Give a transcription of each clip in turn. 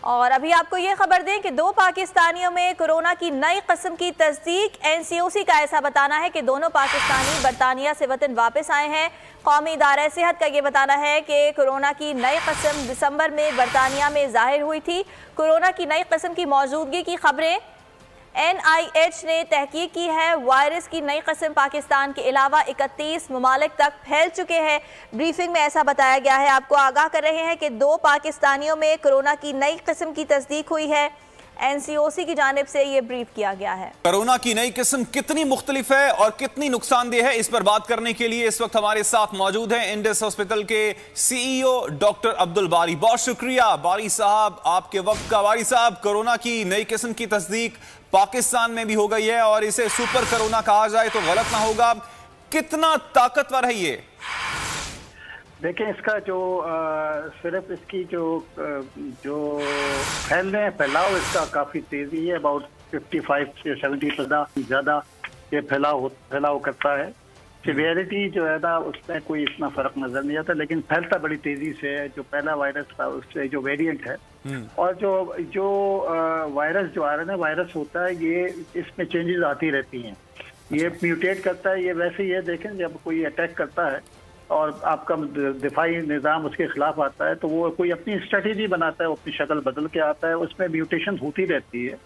और अभी आपको ये खबर दें कि दो पाकिस्तानियों में कोरोना की नई किस्म की तस्दीक। एनसीओसी का ऐसा बताना है कि दोनों पाकिस्तानी बरतानिया से वतन वापस आए हैं। कौमी इदारा सेहत का ये बताना है कि कोरोना की नई किस्म दिसंबर में बरतानिया में जाहिर हुई थी। कोरोना की नई किस्म की मौजूदगी की खबरें NIH ने तहकीक की है। वायरस की नई किस्म पाकिस्तान के अलावा 31 ममालिक तक फैल चुके हैं। ब्रीफिंग में ऐसा बताया गया है। आपको आगाह कर रहे हैं कि दो पाकिस्तानियों में कोरोना की नई किस्म की तस्दीक हुई है। NCOC की जानिब से ये ब्रीफ किया गया है। कोरोना की नई किस्म कितनी मुख्तलिफ है और कितनी नुकसानदेह है, इस पर बात करने के लिए इस वक्त हमारे साथ मौजूद हैं इंडस हॉस्पिटल के CEO डॉक्टर अब्दुल बारी। बहुत शुक्रिया बारी साहब आपके वक्त का। बारी साहब, कोरोना की नई किस्म की तस्दीक पाकिस्तान में भी हो गई है और इसे सुपर कोरोना कहा जाए तो गलत ना होगा। कितना ताकतवर है ये? देखें, इसका जो सिर्फ इसकी जो फैलाव इसका काफ़ी तेज़ी है। अबाउट 55 से 70% ज़्यादा ये फैलाव करता है। सिवियरिटी जो है ना, उसमें कोई इतना फ़र्क नज़र नहीं आता, लेकिन फैलता बड़ी तेज़ी से है। जो पहला वायरस था उससे जो वेरिएंट है और जो वायरस जो आ रहा है ना, वायरस होता है, ये इसमें चेंजेस आती रहती हैं। ये म्यूटेट करता है। ये वैसे ही है, देखें, जब कोई अटैक करता है और आपका दिफाई निज़ाम उसके खिलाफ आता है तो वो कोई अपनी स्ट्रेटेजी बनाता है, वो अपनी शक्ल बदल के आता है। उसमें म्यूटेशन होती रहती है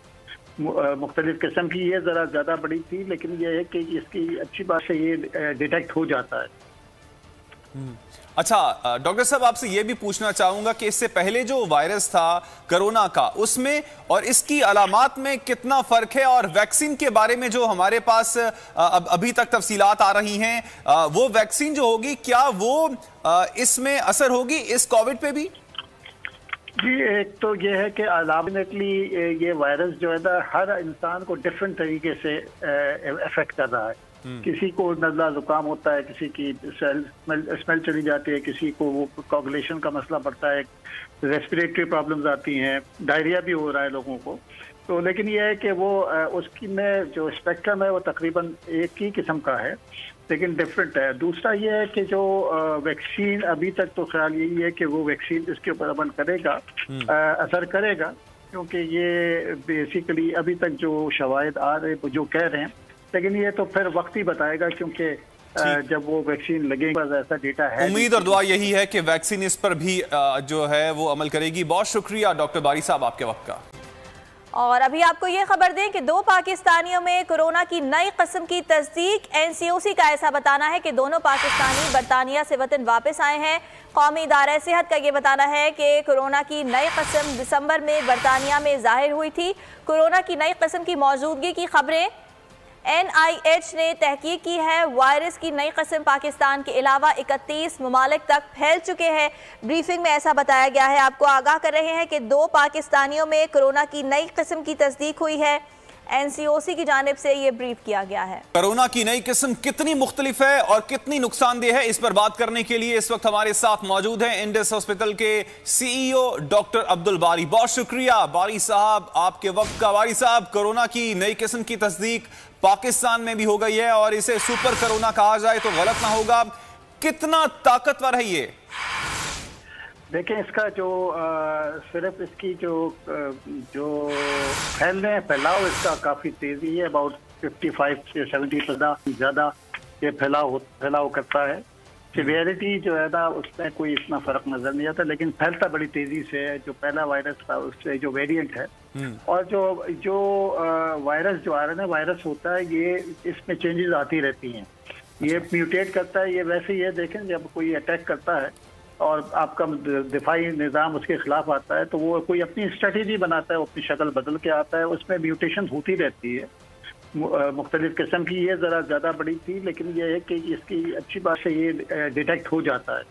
मुख्तलिफ किस्म की। ये ज़रा ज़्यादा बड़ी थी, लेकिन ये है कि इसकी अच्छी बात से ये डिटेक्ट हो जाता है। अच्छा डॉक्टर साहब, आपसे यह भी पूछना चाहूंगा कि इससे पहले जो वायरस था कोरोना का, उसमें और इसकी अलामात में कितना फर्क है, और वैक्सीन के बारे में जो हमारे पास अभी तक तफसीलात आ रही हैं, वो वैक्सीन जो होगी क्या वो इसमें असर होगी इस कोविड पे भी? जी, एक तो ये है कि अल्टीमेटली ये वायरस जो है ना, हर इंसान को डिफरेंट तरीके से अफेक्ट कर रहा है। किसी को नज़ला जुकाम होता है, किसी की स्मेल चली जाती है, किसी को वो कोगुलेशन का मसला पड़ता है, रेस्पिरेटरी प्रॉब्लम्स आती हैं, डायरिया भी हो रहा है लोगों को। तो लेकिन ये है कि वो उसकी में जो स्पेक्ट्रम है वो तकरीबन एक ही किस्म का है, लेकिन डिफरेंट है। दूसरा ये है कि जो वैक्सीन, अभी तक तो ख्याल यही है कि वो वैक्सीन इसके ऊपर अमल करेगा, असर करेगा, क्योंकि ये बेसिकली अभी तक जो शवाहिद आ रहे जो कह रहे हैं, लेकिन ये तो फिर वक्त ही बताएगा, क्योंकि जब वो वैक्सीन लगेगी ऐसा डेटा है। उम्मीद और दुआ यही है कि वैक्सीन इस पर भी जो है वो अमल करेगी। बहुत शुक्रिया डॉक्टर बारी साहब आपके वक्त का। और अभी आपको ये खबर दें कि दो पाकिस्तानियों में कोरोना की नई किस्म की तस्दीक। NCOC का ऐसा बताना है कि दोनों पाकिस्तानी बरतानिया से वतन वापस आए हैं। कौमी इदारा सेहत का ये बताना है कि कोरोना की नई किस्म दिसंबर में बरतानिया में जाहिर हुई थी। कोरोना की नई किस्म की मौजूदगी की खबरें NIH ने तहकीक की है। वायरस की नई किस्म पाकिस्तान के अलावा 31 ममालिक तक फैल चुके हैं। ब्रीफिंग में ऐसा बताया गया है। आपको आगाह कर रहे हैं कि दो पाकिस्तानियों में कोरोना की नई किस्म की तस्दीक हुई है। NCOC की जानिब से ये ब्रीफ किया गया है। कोरोना की नई किस्म कितनी मुख्तलिफ है और कितनी नुकसानदेह है, इस पर बात करने के लिए इस वक्त हमारे साथ मौजूद हैं इंडस हॉस्पिटल के CEO डॉक्टर अब्दुल बारी। बहुत शुक्रिया बारी साहब आपके वक्त का। बारी साहब, कोरोना की नई किस्म की तस्दीक पाकिस्तान में भी हो गई है और इसे सुपर कोरोना कहा जाए तो गलत ना होगा। कितना ताकतवर है ये? देखें, इसका जो सिर्फ इसकी जो फैलाव इसका काफ़ी तेज़ी है। अबाउट 55 से 70% ज़्यादा ये फैलाव करता है। सिवियरिटी जो है ना, उसमें कोई इतना फ़र्क नज़र नहीं आता, लेकिन फैलता बड़ी तेज़ी से है। जो पहला वायरस था उससे जो वेरिएंट है और जो वायरस जो आ रहा है ना, वायरस होता है, ये इसमें चेंजेस आती रहती हैं। ये म्यूटेट करता है। ये वैसे ही है, देखें, जब कोई अटैक करता है और आपका दिफाई निज़ाम उसके खिलाफ आता है तो वो कोई अपनी स्ट्रेटेजी बनाता है, वो अपनी शक्ल बदल के आता है। उसमें म्यूटेशन होती रहती है मुख्तलिफ किस्म की। ये ज़रा ज़्यादा बड़ी थी, लेकिन ये है कि इसकी अच्छी बात से ये डिटेक्ट हो जाता है।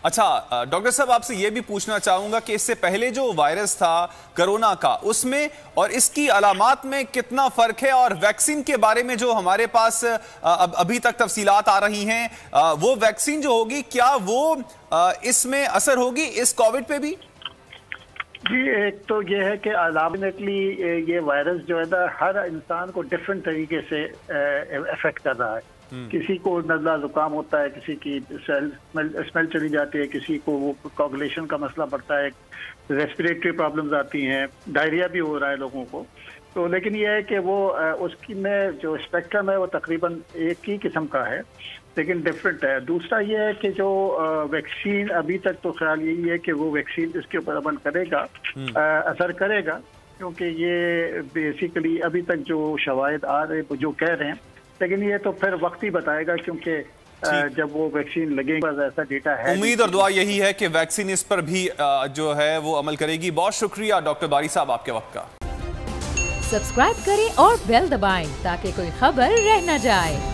अच्छा डॉक्टर साहब, आपसे यह भी पूछना चाहूंगा कि इससे पहले जो वायरस था कोरोना का, उसमें और इसकी अलामात में कितना फर्क है, और वैक्सीन के बारे में जो हमारे पास अभी तक तफसीलात आ रही हैं, वो वैक्सीन जो होगी क्या वो इसमें असर होगी इस कोविड पे भी? जी, एक तो ये है कि अल्टीमेटली ये वायरस जो है ना, हर इंसान को डिफरेंट तरीके से अफेक्ट कर रहा है। किसी को नज़ला जुकाम होता है, किसी की स्मेल चली जाती है, किसी को वो कोगुलेशन का मसला पड़ता है, रेस्पिरेटरी प्रॉब्लम्स आती हैं, डायरिया भी हो रहा है लोगों को। तो लेकिन ये है कि वो उसकी में जो स्पेक्ट्रम है वो तकरीबन एक ही किस्म का है, लेकिन डिफरेंट है। दूसरा ये है कि जो वैक्सीन अभी तक तो ख्याल यही है कि वो वैक्सीन इसके ऊपर अमल करेगा, असर करेगा, क्योंकि ये बेसिकली अभी तक जो शवायद आ रहे जो कह रहे हैं, लेकिन ये तो फिर वक्त ही बताएगा, क्योंकि जब वो वैक्सीन लगेगा ऐसा डेटा है। उम्मीद और दुआ यही है कि वैक्सीन इस पर भी जो है वो अमल करेगी। बहुत शुक्रिया डॉक्टर बारी साहब आपके वक्त का। सब्सक्राइब करें और बेल दबाएं ताकि कोई खबर रह न जाए।